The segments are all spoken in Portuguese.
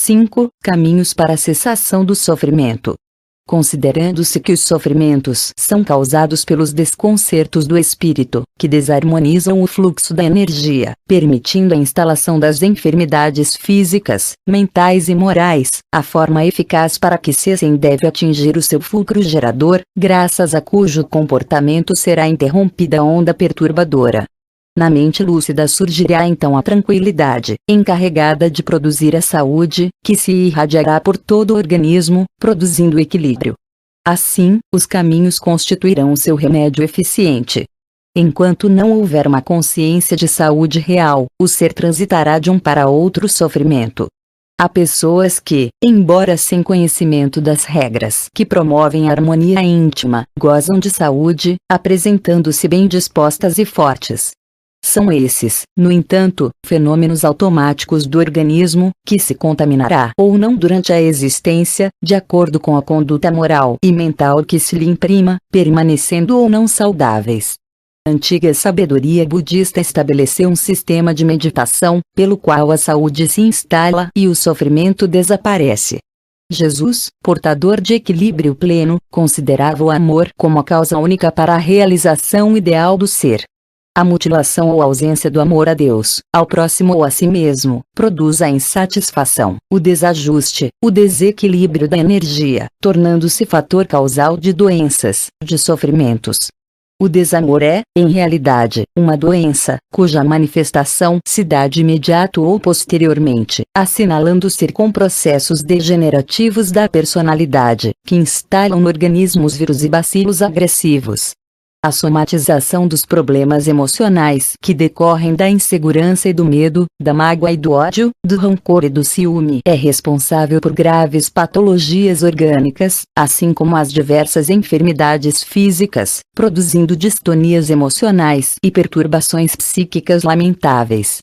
5. Caminhos para a cessação do sofrimento. Considerando-se que os sofrimentos são causados pelos desconcertos do espírito, que desarmonizam o fluxo da energia, permitindo a instalação das enfermidades físicas, mentais e morais, a forma eficaz para que cessem deve atingir o seu fulcro gerador, graças a cujo comportamento será interrompida a onda perturbadora. Na mente lúcida surgirá então a tranquilidade, encarregada de produzir a saúde, que se irradiará por todo o organismo, produzindo equilíbrio. Assim, os caminhos constituirão o seu remédio eficiente. Enquanto não houver uma consciência de saúde real, o ser transitará de um para outro sofrimento. Há pessoas que, embora sem conhecimento das regras que promovem a harmonia íntima, gozam de saúde, apresentando-se bem dispostas e fortes. São esses, no entanto, fenômenos automáticos do organismo, que se contaminará ou não durante a existência, de acordo com a conduta moral e mental que se lhe imprima, permanecendo ou não saudáveis. A antiga sabedoria budista estabeleceu um sistema de meditação, pelo qual a saúde se instala e o sofrimento desaparece. Jesus, portador de equilíbrio pleno, considerava o amor como a causa única para a realização ideal do ser. A mutilação ou ausência do amor a Deus, ao próximo ou a si mesmo, produz a insatisfação, o desajuste, o desequilíbrio da energia, tornando-se fator causal de doenças, de sofrimentos. O desamor é, em realidade, uma doença, cuja manifestação se dá de imediato ou posteriormente, assinalando-se com processos degenerativos da personalidade, que instalam no organismo os vírus e bacilos agressivos. A somatização dos problemas emocionais que decorrem da insegurança e do medo, da mágoa e do ódio, do rancor e do ciúme é responsável por graves patologias orgânicas, assim como as diversas enfermidades físicas, produzindo distonias emocionais e perturbações psíquicas lamentáveis.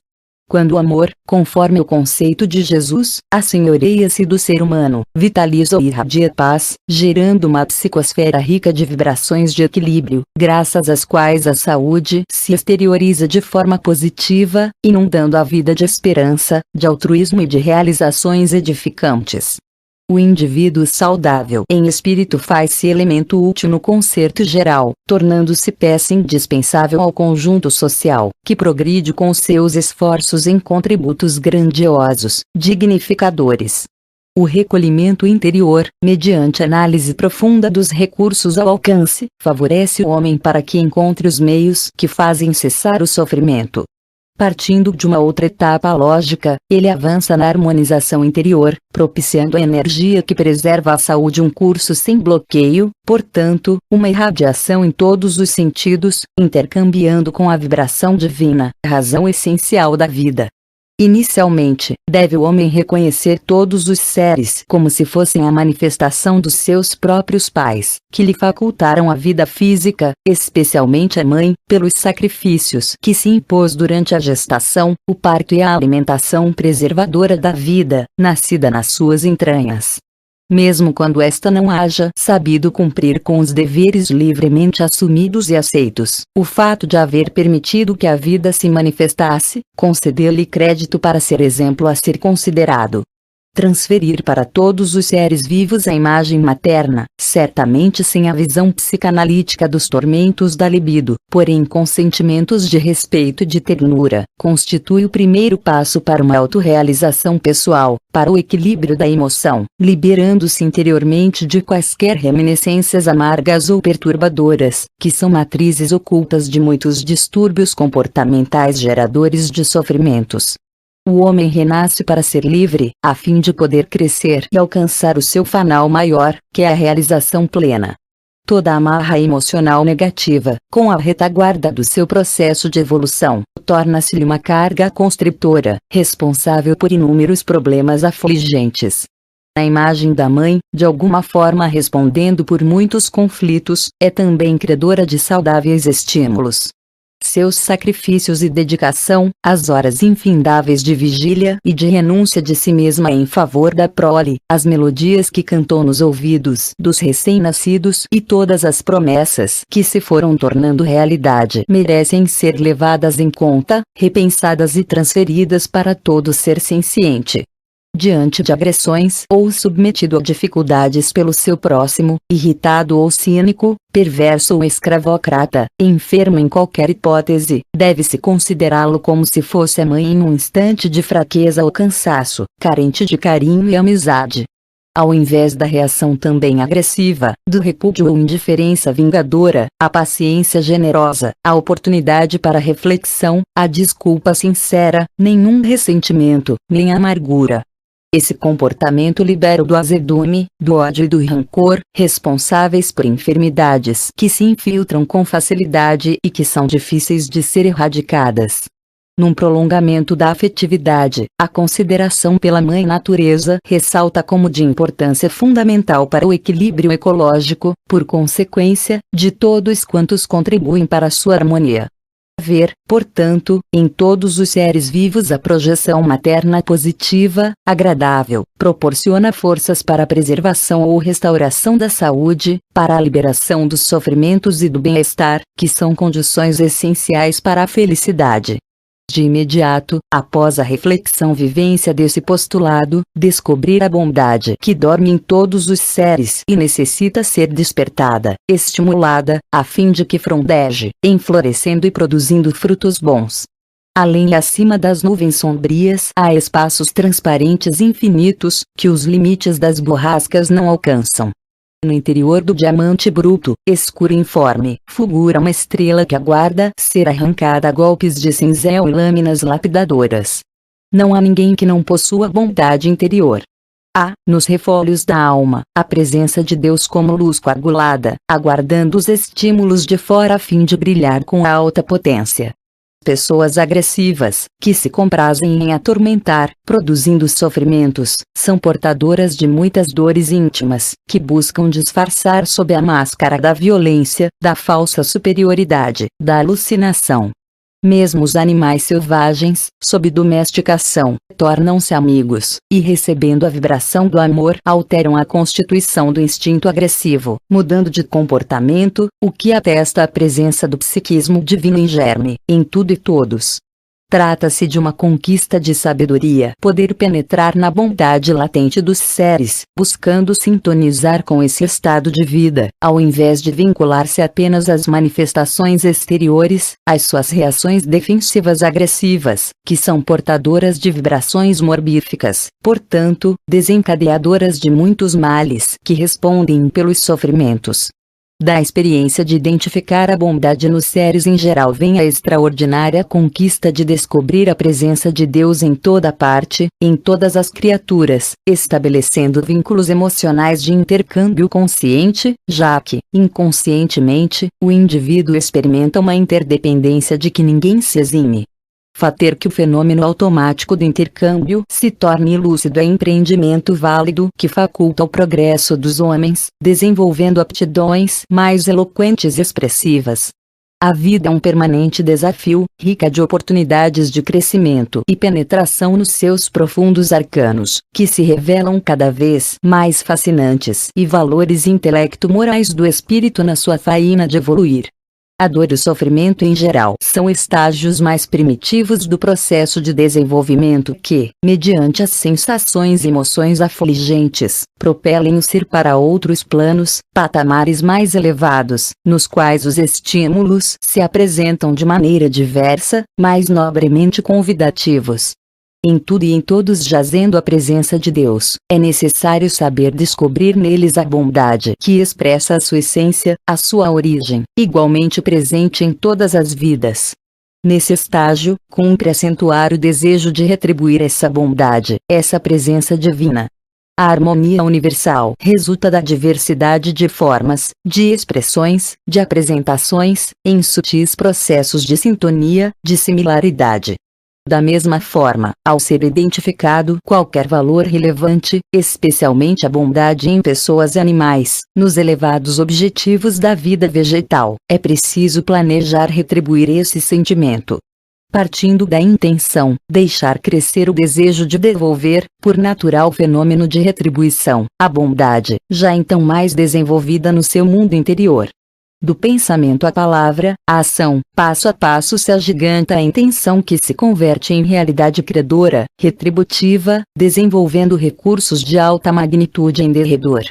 Quando o amor, conforme o conceito de Jesus, assenhoreia-se do ser humano, vitaliza e irradia paz, gerando uma psicosfera rica de vibrações de equilíbrio, graças às quais a saúde se exterioriza de forma positiva, inundando a vida de esperança, de altruísmo e de realizações edificantes. O indivíduo saudável em espírito faz-se elemento útil no concerto geral, tornando-se peça indispensável ao conjunto social, que progride com os seus esforços em contributos grandiosos, dignificadores. O recolhimento interior, mediante análise profunda dos recursos ao alcance, favorece o homem para que encontre os meios que fazem cessar o sofrimento. Partindo de uma outra etapa lógica, ele avança na harmonização interior, propiciando a energia que preserva a saúde um curso sem bloqueio, portanto, uma irradiação em todos os sentidos, intercambiando com a vibração divina, razão essencial da vida. Inicialmente, deve o homem reconhecer todos os seres como se fossem a manifestação dos seus próprios pais, que lhe facultaram a vida física, especialmente a mãe, pelos sacrifícios que se impôs durante a gestação, o parto e a alimentação preservadora da vida, nascida nas suas entranhas. Mesmo quando esta não haja sabido cumprir com os deveres livremente assumidos e aceitos, o fato de haver permitido que a vida se manifestasse, concedeu-lhe crédito para ser exemplo a ser considerado. Transferir para todos os seres vivos a imagem materna, certamente sem a visão psicanalítica dos tormentos da libido, porém com sentimentos de respeito e de ternura, constitui o primeiro passo para uma autorrealização pessoal, para o equilíbrio da emoção, liberando-se interiormente de quaisquer reminiscências amargas ou perturbadoras, que são matrizes ocultas de muitos distúrbios comportamentais geradores de sofrimentos. O homem renasce para ser livre, a fim de poder crescer e alcançar o seu fanal maior, que é a realização plena. Toda amarra emocional negativa, com a retaguarda do seu processo de evolução, torna-se-lhe uma carga constritora, responsável por inúmeros problemas afligentes. A imagem da mãe, de alguma forma respondendo por muitos conflitos, é também credora de saudáveis estímulos. Seus sacrifícios e dedicação, as horas infindáveis de vigília e de renúncia de si mesma em favor da prole, as melodias que cantou nos ouvidos dos recém-nascidos e todas as promessas que se foram tornando realidade merecem ser levadas em conta, repensadas e transferidas para todo ser senciente. diante de agressões ou submetido a dificuldades pelo seu próximo, irritado ou cínico, perverso ou escravocrata, enfermo em qualquer hipótese, deve-se considerá-lo como se fosse a mãe em um instante de fraqueza ou cansaço, carente de carinho e amizade. Ao invés da reação também agressiva, do repúdio ou indiferença vingadora, a paciência generosa, a oportunidade para reflexão, a desculpa sincera, nenhum ressentimento, nem amargura. Esse comportamento libera do azedume, do ódio e do rancor, responsáveis por enfermidades que se infiltram com facilidade e que são difíceis de ser erradicadas. Num prolongamento da afetividade, a consideração pela Mãe Natureza ressalta como de importância fundamental para o equilíbrio ecológico, por consequência, de todos quantos contribuem para sua harmonia. Haver, portanto, em todos os seres vivos a projeção materna positiva, agradável, proporciona forças para a preservação ou restauração da saúde, para a liberação dos sofrimentos e do bem-estar, que são condições essenciais para a felicidade. De imediato, após a reflexão vivência desse postulado, descobrir a bondade que dorme em todos os seres e necessita ser despertada, estimulada, a fim de que frondeje, enflorescendo e produzindo frutos bons. Além e acima das nuvens sombrias há espaços transparentes infinitos, que os limites das borrascas não alcançam. No interior do diamante bruto, escuro e informe, fulgura uma estrela que aguarda ser arrancada a golpes de cinzel e lâminas lapidadoras. Não há ninguém que não possua bondade interior. Há, nos refolhos da alma, a presença de Deus como luz coagulada, aguardando os estímulos de fora a fim de brilhar com alta potência. Pessoas agressivas, que se comprazem em atormentar, produzindo sofrimentos, são portadoras de muitas dores íntimas, que buscam disfarçar sob a máscara da violência, da falsa superioridade, da alucinação. Mesmo os animais selvagens, sob domesticação, tornam-se amigos, e recebendo a vibração do amor alteram a constituição do instinto agressivo, mudando de comportamento, o que atesta a presença do psiquismo divino em germe, em tudo e todos. Trata-se de uma conquista de sabedoria poder penetrar na bondade latente dos seres, buscando sintonizar com esse estado de vida, ao invés de vincular-se apenas às manifestações exteriores, às suas reações defensivas agressivas, que são portadoras de vibrações morbíficas, portanto, desencadeadoras de muitos males que respondem pelos sofrimentos. Da experiência de identificar a bondade nos seres em geral vem a extraordinária conquista de descobrir a presença de Deus em toda parte, em todas as criaturas, estabelecendo vínculos emocionais de intercâmbio consciente, já que, inconscientemente, o indivíduo experimenta uma interdependência de que ninguém se exime. Fazer que o fenômeno automático do intercâmbio se torne lúcido é empreendimento válido que faculta o progresso dos homens, desenvolvendo aptidões mais eloquentes e expressivas. A vida é um permanente desafio, rica de oportunidades de crescimento e penetração nos seus profundos arcanos, que se revelam cada vez mais fascinantes e valores intelecto-morais do espírito na sua faina de evoluir. A dor e o sofrimento em geral são estágios mais primitivos do processo de desenvolvimento que, mediante as sensações e emoções afligentes, propelem o ser para outros planos, patamares mais elevados, nos quais os estímulos se apresentam de maneira diversa, mais nobremente convidativos. Em tudo e em todos jazendo a presença de Deus, é necessário saber descobrir neles a bondade que expressa a sua essência, a sua origem, igualmente presente em todas as vidas. Nesse estágio, cumpre acentuar o desejo de retribuir essa bondade, essa presença divina. A harmonia universal resulta da diversidade de formas, de expressões, de apresentações, em sutis processos de sintonia, de similaridade. Da mesma forma, ao ser identificado qualquer valor relevante, especialmente a bondade em pessoas e animais, nos elevados objetivos da vida vegetal, é preciso planejar retribuir esse sentimento. Partindo da intenção, deixar crescer o desejo de devolver, por natural fenômeno de retribuição, a bondade, já então mais desenvolvida no seu mundo interior. do pensamento à palavra, à ação, passo a passo se agiganta a intenção que se converte em realidade criadora, retributiva, desenvolvendo recursos de alta magnitude em derredor.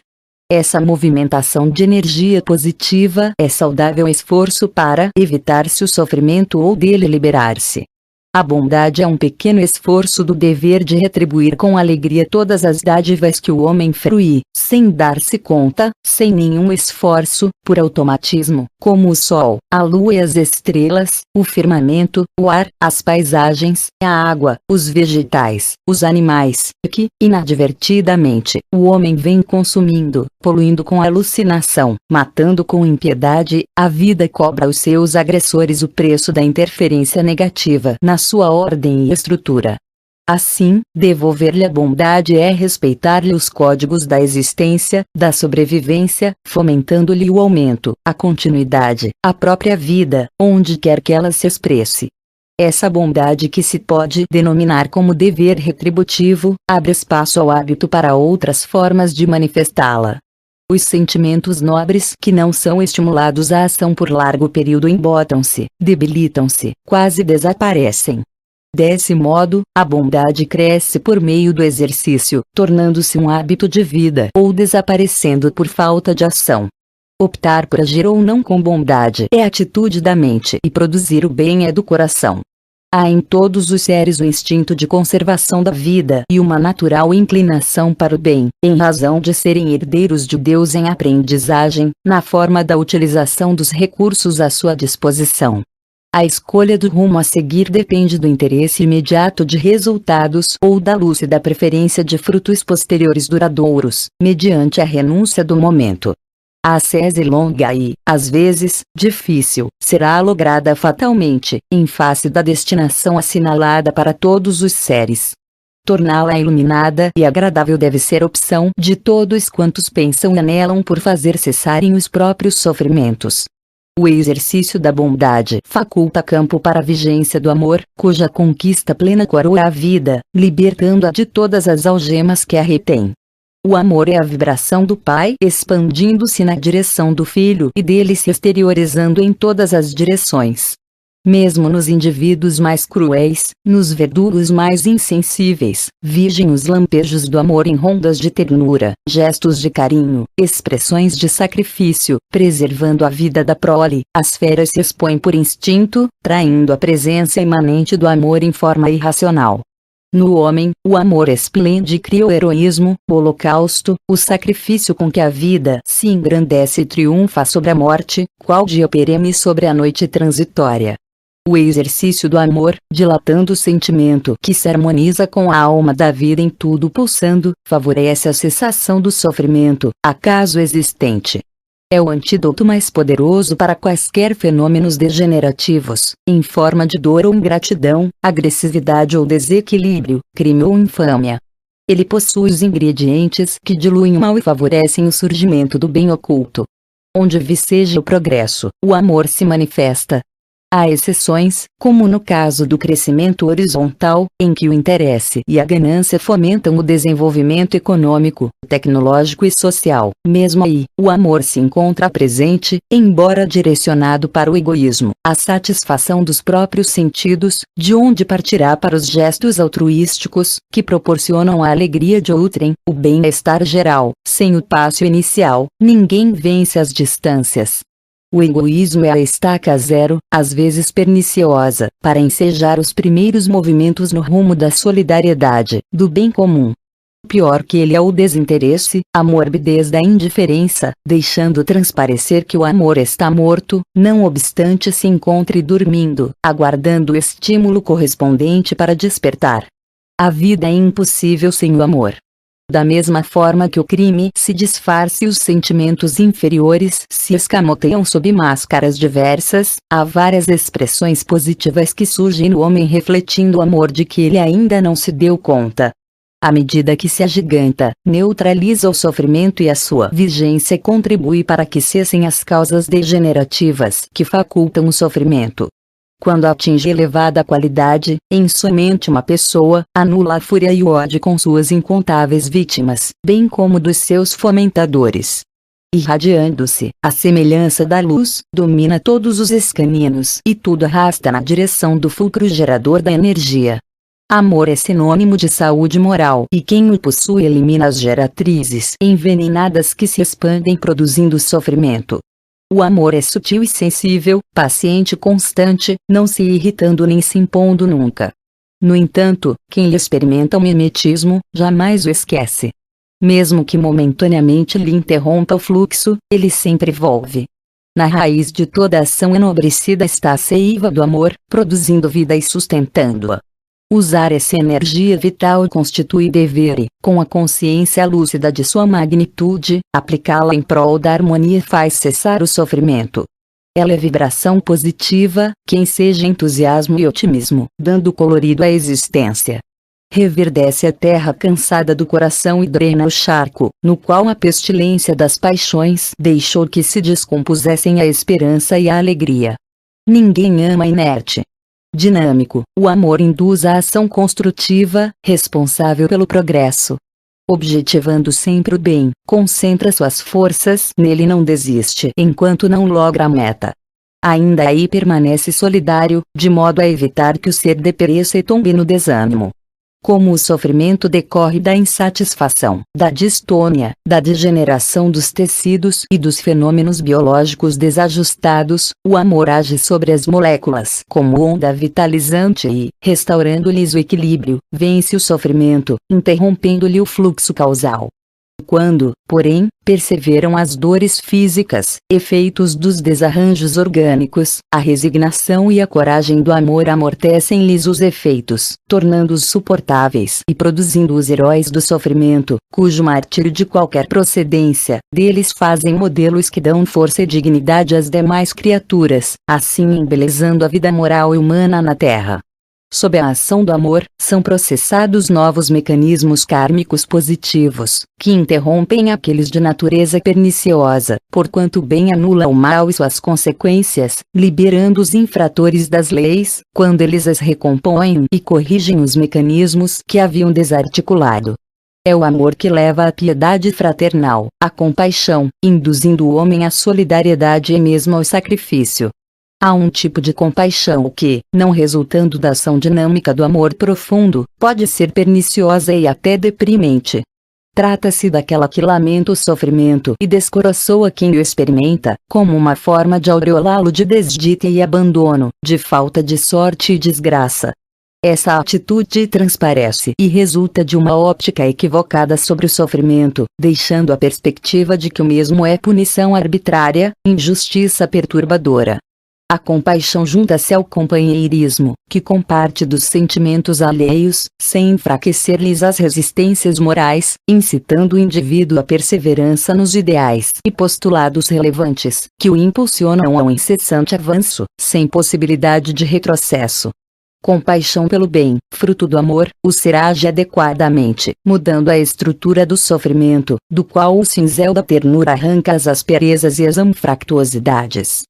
Essa movimentação de energia positiva é saudável esforço para evitar-se o sofrimento ou dele liberar-se. A bondade é um pequeno esforço do dever de retribuir com alegria todas as dádivas que o homem frui, sem dar-se conta, sem nenhum esforço, por automatismo, como o sol, a lua e as estrelas, o firmamento, o ar, as paisagens, a água, os vegetais, os animais, que, inadvertidamente, o homem vem consumindo, poluindo com alucinação, matando com impiedade. A vida cobra aos seus agressores o preço da interferência negativa na sua ordem e estrutura. Assim, devolver-lhe a bondade é respeitar-lhe os códigos da existência, da sobrevivência, fomentando-lhe o aumento, a continuidade, a própria vida, onde quer que ela se expresse. Essa bondade, que se pode denominar como dever retributivo, abre espaço ao hábito para outras formas de manifestá-la. Os sentimentos nobres que não são estimulados à ação por largo período embotam-se, debilitam-se, quase desaparecem. Desse modo, a bondade cresce por meio do exercício, tornando-se um hábito de vida ou desaparecendo por falta de ação. Optar por agir ou não com bondade é atitude da mente e produzir o bem é do coração. Há em todos os seres o instinto de conservação da vida e uma natural inclinação para o bem, em razão de serem herdeiros de Deus em aprendizagem, na forma da utilização dos recursos à sua disposição. A escolha do rumo a seguir depende do interesse imediato de resultados ou da lúcida preferência de frutos posteriores duradouros, mediante a renúncia do momento. A ascese longa e, às vezes, difícil, será lograda fatalmente, em face da destinação assinalada para todos os seres. Torná-la iluminada e agradável deve ser opção de todos quantos pensam e anelam por fazer cessarem os próprios sofrimentos. O exercício da bondade faculta campo para a vigência do amor, cuja conquista plena coroa a vida, libertando-a de todas as algemas que a retêm. O amor é a vibração do Pai expandindo-se na direção do Filho e dele se exteriorizando em todas as direções. Mesmo nos indivíduos mais cruéis, nos verdugos mais insensíveis, vigem os lampejos do amor em rondas de ternura, gestos de carinho, expressões de sacrifício, preservando a vida da prole. As feras se expõem por instinto, traindo a presença imanente do amor em forma irracional. No homem, o amor esplende e cria o heroísmo, o holocausto, o sacrifício com que a vida se engrandece e triunfa sobre a morte, qual dia perene sobre a noite transitória. O exercício do amor, dilatando o sentimento que se harmoniza com a alma da vida em tudo pulsando, favorece a cessação do sofrimento, acaso existente. É o antídoto mais poderoso para quaisquer fenômenos degenerativos, em forma de dor ou ingratidão, agressividade ou desequilíbrio, crime ou infâmia. Ele possui os ingredientes que diluem o mal e favorecem o surgimento do bem oculto. Onde viceja o progresso, o amor se manifesta. Há exceções, como no caso do crescimento horizontal, em que o interesse e a ganância fomentam o desenvolvimento econômico, tecnológico e social. Mesmo aí, o amor se encontra presente, embora direcionado para o egoísmo, a satisfação dos próprios sentidos, de onde partirá para os gestos altruísticos, que proporcionam a alegria de outrem, o bem-estar geral. Sem o passo inicial, ninguém vence as distâncias. O egoísmo é a estaca zero, às vezes perniciosa, para ensejar os primeiros movimentos no rumo da solidariedade, do bem comum. Pior que ele é o desinteresse, a morbidez da indiferença, deixando transparecer que o amor está morto, não obstante se encontre dormindo, aguardando o estímulo correspondente para despertar. A vida é impossível sem o amor. Da mesma forma que o crime se disfarça e os sentimentos inferiores se escamoteiam sob máscaras diversas, há várias expressões positivas que surgem no homem refletindo o amor de que ele ainda não se deu conta. À medida que se agiganta, neutraliza o sofrimento e a sua vigência contribui para que cessem as causas degenerativas que facultam o sofrimento. Quando atinge elevada qualidade, em somente uma pessoa, anula a fúria e o ódio com suas incontáveis vítimas, bem como dos seus fomentadores. Irradiando-se, à semelhança da luz, domina todos os escaninos e tudo arrasta na direção do fulcro gerador da energia. Amor é sinônimo de saúde moral e quem o possui elimina as geratrizes envenenadas que se expandem produzindo sofrimento. O amor é sutil e sensível, paciente e constante, não se irritando nem se impondo nunca. No entanto, quem lhe experimenta o mimetismo, jamais o esquece. Mesmo que momentaneamente lhe interrompa o fluxo, ele sempre volve. Na raiz de toda ação enobrecida está a seiva do amor, produzindo vida e sustentando-a. Usar essa energia vital constitui dever e, com a consciência lúcida de sua magnitude, aplicá-la em prol da harmonia faz cessar o sofrimento. Ela é vibração positiva, que enseja entusiasmo e otimismo, dando colorido à existência. Reverdece a terra cansada do coração e drena o charco, no qual a pestilência das paixões deixou que se descompusessem a esperança e a alegria. Ninguém ama inerte. Dinâmico, o amor induz a ação construtiva, responsável pelo progresso. Objetivando sempre o bem, concentra suas forças nele e não desiste enquanto não logra a meta. Ainda aí permanece solidário, de modo a evitar que o ser depereça e tombe no desânimo. Como o sofrimento decorre da insatisfação, da distônia, da degeneração dos tecidos e dos fenômenos biológicos desajustados, o amor age sobre as moléculas como onda vitalizante e, restaurando-lhes o equilíbrio, vence o sofrimento, interrompendo-lhe o fluxo causal. Quando, porém, perseveram as dores físicas, efeitos dos desarranjos orgânicos, a resignação e a coragem do amor amortecem-lhes os efeitos, tornando-os suportáveis e produzindo os heróis do sofrimento, cujo martírio de qualquer procedência, deles fazem modelos que dão força e dignidade às demais criaturas, assim embelezando a vida moral e humana na Terra. Sob a ação do amor, são processados novos mecanismos kármicos positivos, que interrompem aqueles de natureza perniciosa, porquanto o bem anula o mal e suas consequências, liberando os infratores das leis, quando eles as recompõem e corrigem os mecanismos que haviam desarticulado. É o amor que leva à piedade fraternal, à compaixão, induzindo o homem à solidariedade e mesmo ao sacrifício. Há um tipo de compaixão que, não resultando da ação dinâmica do amor profundo, pode ser perniciosa e até deprimente. Trata-se daquela que lamenta o sofrimento e descoroçoa quem o experimenta, como uma forma de aureolá-lo de desdita e abandono, de falta de sorte e desgraça. Essa atitude transparece e resulta de uma óptica equivocada sobre o sofrimento, deixando a perspectiva de que o mesmo é punição arbitrária, injustiça perturbadora. A compaixão junta-se ao companheirismo, que comparte dos sentimentos alheios, sem enfraquecer-lhes as resistências morais, incitando o indivíduo à perseverança nos ideais e postulados relevantes, que o impulsionam ao incessante avanço, sem possibilidade de retrocesso. Compaixão pelo bem, fruto do amor, o ser age adequadamente, mudando a estrutura do sofrimento, do qual o cinzel da ternura arranca as asperezas e as anfractuosidades.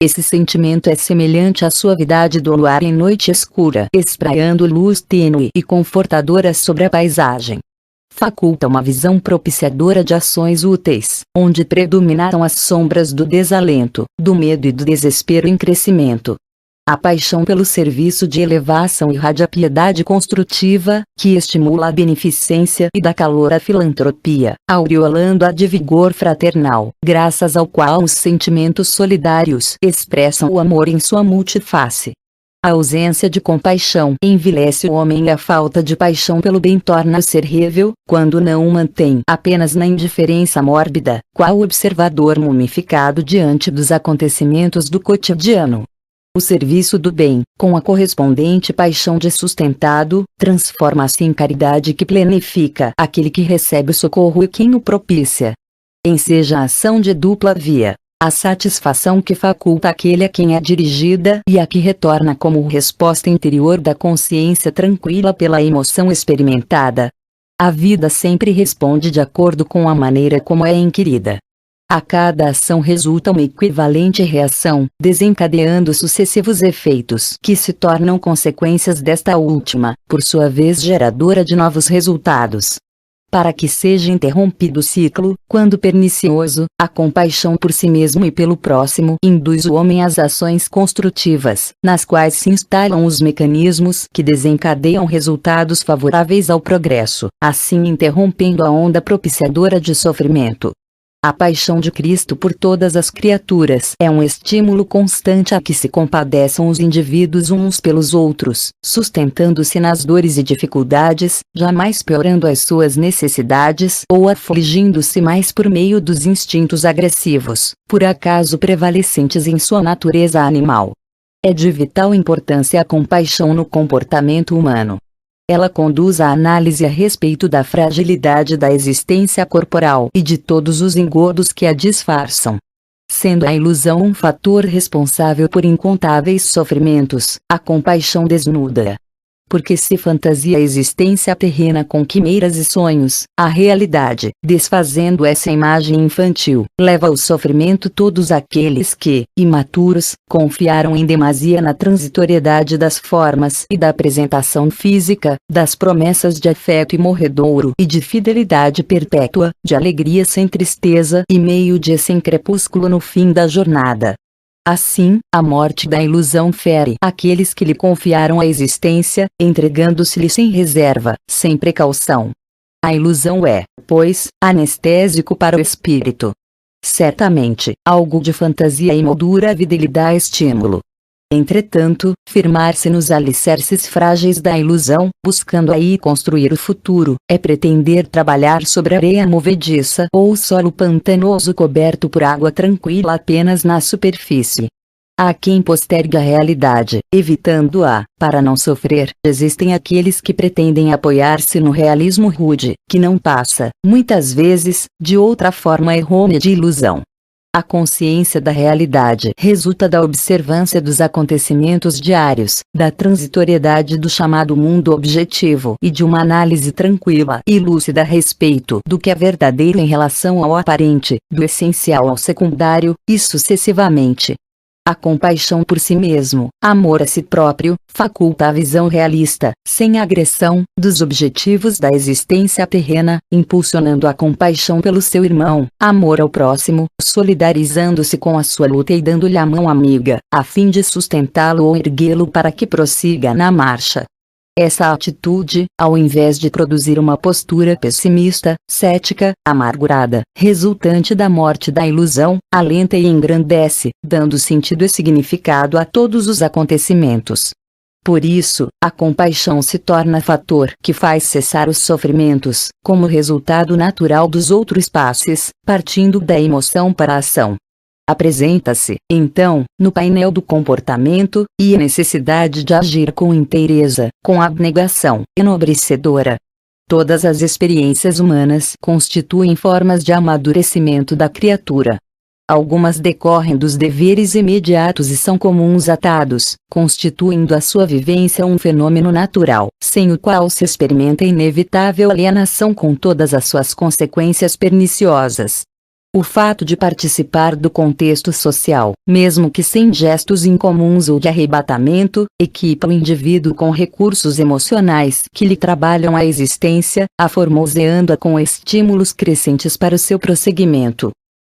Esse sentimento é semelhante à suavidade do luar em noite escura, espraiando luz tênue e confortadora sobre a paisagem. Faculta uma visão propiciadora de ações úteis, onde predominaram as sombras do desalento, do medo e do desespero em crescimento. A paixão pelo serviço de elevação irradia a piedade construtiva, que estimula a beneficência e dá calor à filantropia, aureolando-a de vigor fraternal, graças ao qual os sentimentos solidários expressam o amor em sua multiface. A ausência de compaixão envilece o homem e a falta de paixão pelo bem torna-o serrível, quando não o mantém apenas na indiferença mórbida, qual observador mumificado diante dos acontecimentos do cotidiano. O serviço do bem, com a correspondente paixão de sustentado, transforma-se em caridade que plenifica aquele que recebe o socorro e quem o propicia. Enseja a ação de dupla via, a satisfação que faculta aquele a quem é dirigida e a que retorna como resposta interior da consciência tranquila pela emoção experimentada. A vida sempre responde de acordo com a maneira como é inquirida. A cada ação resulta uma equivalente reação, desencadeando sucessivos efeitos que se tornam consequências desta última, por sua vez geradora de novos resultados. para que seja interrompido o ciclo, quando pernicioso, a compaixão por si mesmo e pelo próximo induz o homem às ações construtivas, nas quais se instalam os mecanismos que desencadeiam resultados favoráveis ao progresso, assim interrompendo a onda propiciadora de sofrimento. A paixão de Cristo por todas as criaturas é um estímulo constante a que se compadeçam os indivíduos uns pelos outros, sustentando-se nas dores e dificuldades, jamais piorando as suas necessidades ou afligindo-se mais por meio dos instintos agressivos, por acaso prevalecentes em sua natureza animal. É de vital importância a compaixão no comportamento humano. Ela conduz à análise a respeito da fragilidade da existência corporal e de todos os engodos que a disfarçam. Sendo a ilusão um fator responsável por incontáveis sofrimentos, a compaixão desnuda. Porque se fantasia a existência terrena com quimeras e sonhos, a realidade, desfazendo essa imagem infantil, leva ao sofrimento todos aqueles que, imaturos, confiaram em demasia na transitoriedade das formas e da apresentação física, das promessas de afeto imorredouro e de fidelidade perpétua, de alegria sem tristeza e meio-dia sem crepúsculo no fim da jornada. Assim, a morte da ilusão fere aqueles que lhe confiaram a existência, entregando-se-lhe sem reserva, sem precaução. A ilusão é, pois, anestésico para o espírito. Certamente, algo de fantasia imoldura a vida e lhe dá estímulo. Entretanto, firmar-se nos alicerces frágeis da ilusão, buscando aí construir o futuro, é pretender trabalhar sobre areia movediça ou solo pantanoso coberto por água tranquila apenas na superfície. Há quem postergue a realidade, evitando-a, para não sofrer. Existem aqueles que pretendem apoiar-se no realismo rude, que não passa, muitas vezes, de outra forma errônea de ilusão. A consciência da realidade resulta da observância dos acontecimentos diários, da transitoriedade do chamado mundo objetivo e de uma análise tranquila e lúcida a respeito do que é verdadeiro em relação ao aparente, do essencial ao secundário, e sucessivamente. A compaixão por si mesmo, amor a si próprio, faculta a visão realista, sem agressão, dos objetivos da existência terrena, impulsionando a compaixão pelo seu irmão, amor ao próximo, solidarizando-se com a sua luta e dando-lhe a mão amiga, a fim de sustentá-lo ou erguê-lo para que prossiga na marcha. Essa atitude, ao invés de produzir uma postura pessimista, cética, amargurada, resultante da morte da ilusão, alenta e engrandece, dando sentido e significado a todos os acontecimentos. Por isso, a compaixão se torna fator que faz cessar os sofrimentos, como resultado natural dos outros passes, partindo da emoção para a ação. Apresenta-se, então, no painel do comportamento, e a necessidade de agir com inteireza, com abnegação, enobrecedora. Todas as experiências humanas constituem formas de amadurecimento da criatura. Algumas decorrem dos deveres imediatos e são comuns atados, constituindo a sua vivência um fenômeno natural, sem o qual se experimenta inevitável alienação com todas as suas consequências perniciosas. O fato de participar do contexto social, mesmo que sem gestos incomuns ou de arrebatamento, equipa o indivíduo com recursos emocionais que lhe trabalham a existência, aformoseando-a com estímulos crescentes para o seu prosseguimento.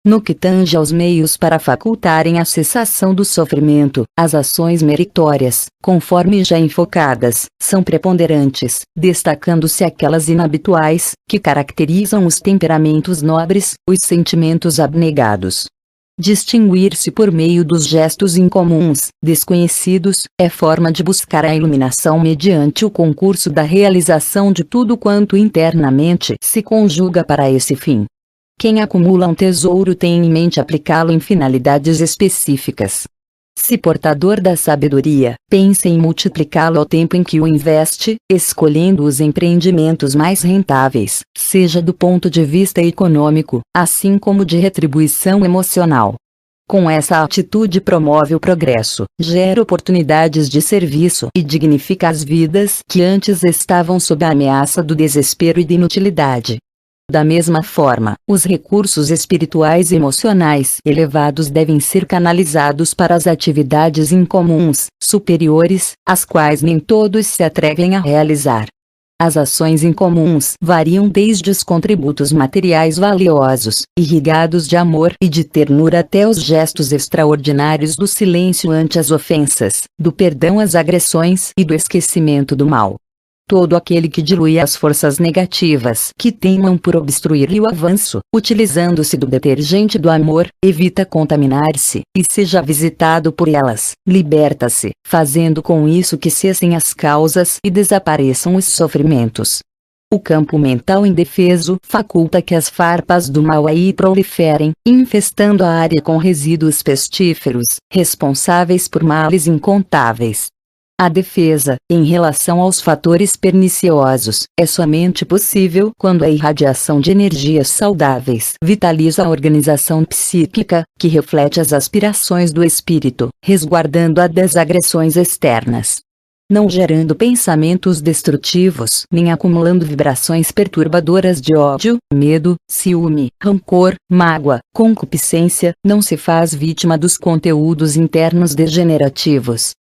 No que tange aos meios para facultarem a cessação do sofrimento, as ações meritórias, conforme já enfocadas, são preponderantes, destacando-se aquelas inabituais, que caracterizam os temperamentos nobres, os sentimentos abnegados. Distinguir-se por meio dos gestos incomuns, desconhecidos, é forma de buscar a iluminação mediante o concurso da realização de tudo quanto internamente se conjuga para esse fim. Quem acumula um tesouro tem em mente aplicá-lo em finalidades específicas. Se portador da sabedoria, pensa em multiplicá-lo ao tempo em que o investe, escolhendo os empreendimentos mais rentáveis, seja do ponto de vista econômico, assim como de retribuição emocional. Com essa atitude promove o progresso, gera oportunidades de serviço e dignifica as vidas que antes estavam sob a ameaça do desespero e da inutilidade. Da mesma forma, os recursos espirituais e emocionais elevados devem ser canalizados para as atividades incomuns, superiores, as quais nem todos se atrevem a realizar. As ações incomuns variam desde os contributos materiais valiosos, irrigados de amor e de ternura, até os gestos extraordinários do silêncio ante as ofensas, do perdão às agressões e do esquecimento do mal. Todo aquele que dilui as forças negativas que teimam por obstruir-lhe o avanço, utilizando-se do detergente do amor, evita contaminar-se, e seja visitado por elas, liberta-se, fazendo com isso que cessem as causas e desapareçam os sofrimentos. O campo mental indefeso faculta que as farpas do mal aí proliferem, infestando a área com resíduos pestíferos, responsáveis por males incontáveis. A defesa, em relação aos fatores perniciosos, é somente possível quando a irradiação de energias saudáveis vitaliza a organização psíquica, que reflete as aspirações do espírito, resguardando-a das agressões externas. Não gerando pensamentos destrutivos, nem acumulando vibrações perturbadoras de ódio, medo, ciúme, rancor, mágoa, concupiscência, não se faz vítima dos conteúdos internos degenerativos.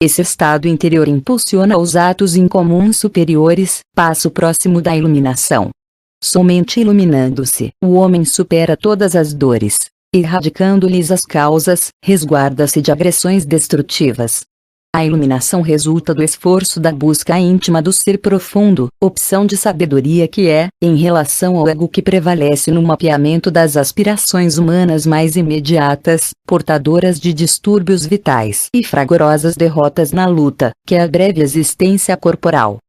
Esse estado interior impulsiona os atos incomuns superiores, passo próximo da iluminação. Somente iluminando-se, o homem supera todas as dores. Erradicando-lhes as causas, resguarda-se de agressões destrutivas. A iluminação resulta do esforço da busca íntima do ser profundo, opção de sabedoria que é, em relação ao ego que prevalece no mapeamento das aspirações humanas mais imediatas, portadoras de distúrbios vitais e fragorosas derrotas na luta, que é a breve existência corporal.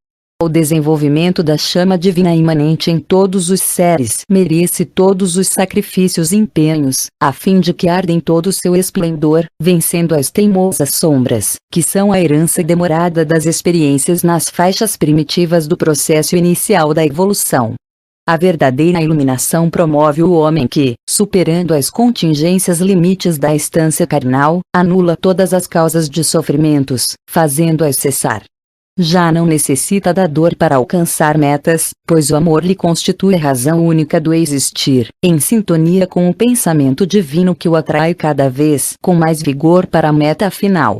O desenvolvimento da chama divina imanente em todos os seres merece todos os sacrifícios e empenhos, a fim de que arda em todo o seu esplendor, vencendo as teimosas sombras, que são a herança demorada das experiências nas faixas primitivas do processo inicial da evolução. A verdadeira iluminação promove o homem que, superando as contingências limites da estância carnal, anula todas as causas de sofrimentos, fazendo-as cessar. Já não necessita da dor para alcançar metas, pois o amor lhe constitui a razão única do existir, em sintonia com o pensamento divino que o atrai cada vez com mais vigor para a meta final.